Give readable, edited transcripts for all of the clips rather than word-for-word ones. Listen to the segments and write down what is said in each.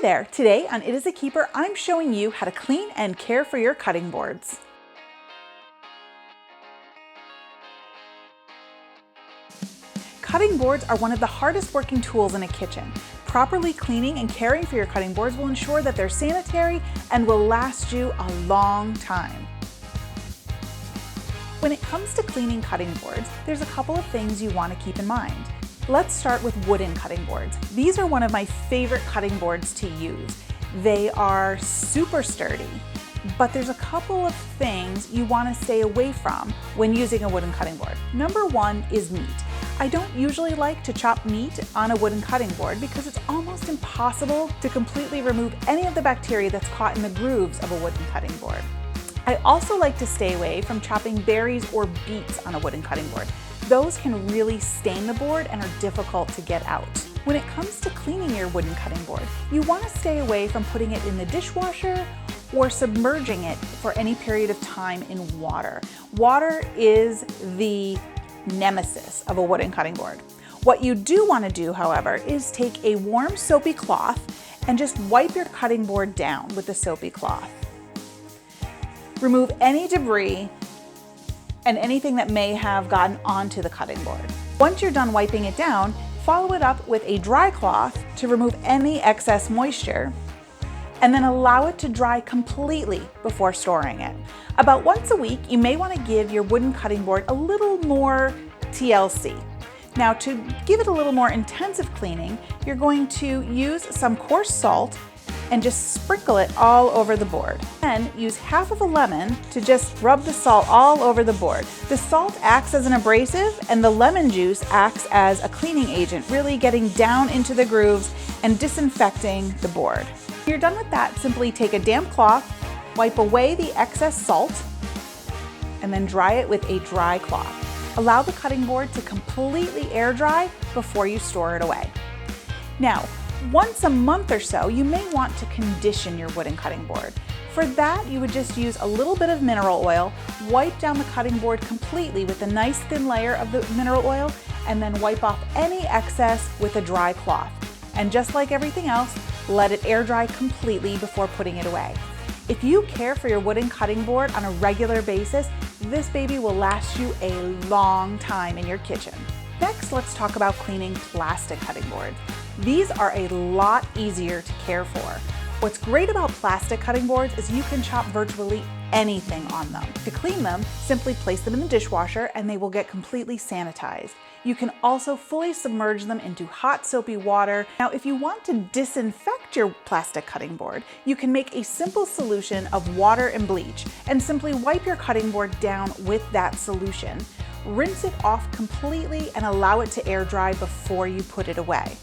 there, today on It Is a Keeper, I'm showing you how to clean and care for your cutting boards. Cutting boards are one of the hardest working tools in a kitchen. Properly cleaning and caring for your cutting boards will ensure that they're sanitary and will last you a long time. When it comes to cleaning cutting boards, there's a couple of things you want to keep in mind. Let's start with wooden cutting boards. These are one of my favorite cutting boards to use. They are super sturdy, but there's a couple of things you want to stay away from when using a wooden cutting board. Number one is meat. I don't usually like to chop meat on a wooden cutting board because it's almost impossible to completely remove any of the bacteria that's caught in the grooves of a wooden cutting board. I also like to stay away from chopping berries or beets on a wooden cutting board. Those can really stain the board and are difficult to get out. When it comes to cleaning your wooden cutting board, you want to stay away from putting it in the dishwasher or submerging it for any period of time in water. Water is the nemesis of a wooden cutting board. What you do want to do, however, is take a warm soapy cloth and just wipe your cutting board down with the soapy cloth. Remove any debris and anything that may have gotten onto the cutting board. Once you're done wiping it down, follow it up with a dry cloth to remove any excess moisture, and then allow it to dry completely before storing it. About once a week, you may want to give your wooden cutting board a little more TLC. Now, to give it a little more intensive cleaning, you're going to use some coarse salt and just sprinkle it all over the board. Then use half of a lemon to just rub the salt all over the board. The salt acts as an abrasive and the lemon juice acts as a cleaning agent, really getting down into the grooves and disinfecting the board. When you're done with that, simply take a damp cloth, wipe away the excess salt, and then dry it with a dry cloth. Allow the cutting board to completely air dry before you store it away. Now, once a month or so, you may want to condition your wooden cutting board. For that, you would just use a little bit of mineral oil, wipe down the cutting board completely with a nice thin layer of the mineral oil, and then wipe off any excess with a dry cloth. And just like everything else, let it air dry completely before putting it away. If you care for your wooden cutting board on a regular basis, this baby will last you a long time in your kitchen. Next, let's talk about cleaning plastic cutting boards. These are a lot easier to care for. What's great about plastic cutting boards is you can chop virtually anything on them. To clean them, simply place them in the dishwasher and they will get completely sanitized. You can also fully submerge them into hot soapy water. Now, if you want to disinfect your plastic cutting board, you can make a simple solution of water and bleach and simply wipe your cutting board down with that solution. Rinse it off completely and allow it to air dry before you put it away.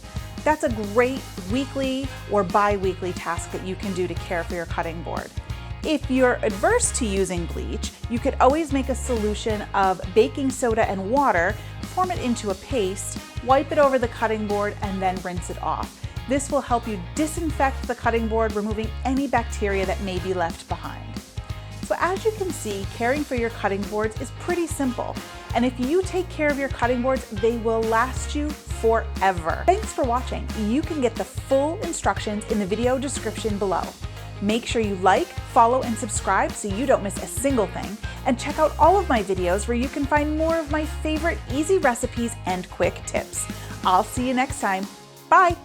That's a great weekly or bi-weekly task that you can do to care for your cutting board. If you're adverse to using bleach, you could always make a solution of baking soda and water, form it into a paste, wipe it over the cutting board, and then rinse it off. This will help you disinfect the cutting board, removing any bacteria that may be left behind. So as you can see, caring for your cutting boards is pretty simple. And if you take care of your cutting boards, they will last you forever. Thanks for watching. You can get the full instructions in the video description below. Make sure you like, follow, and subscribe so you don't miss a single thing. And check out all of my videos where you can find more of my favorite easy recipes and quick tips. I'll see you next time. Bye.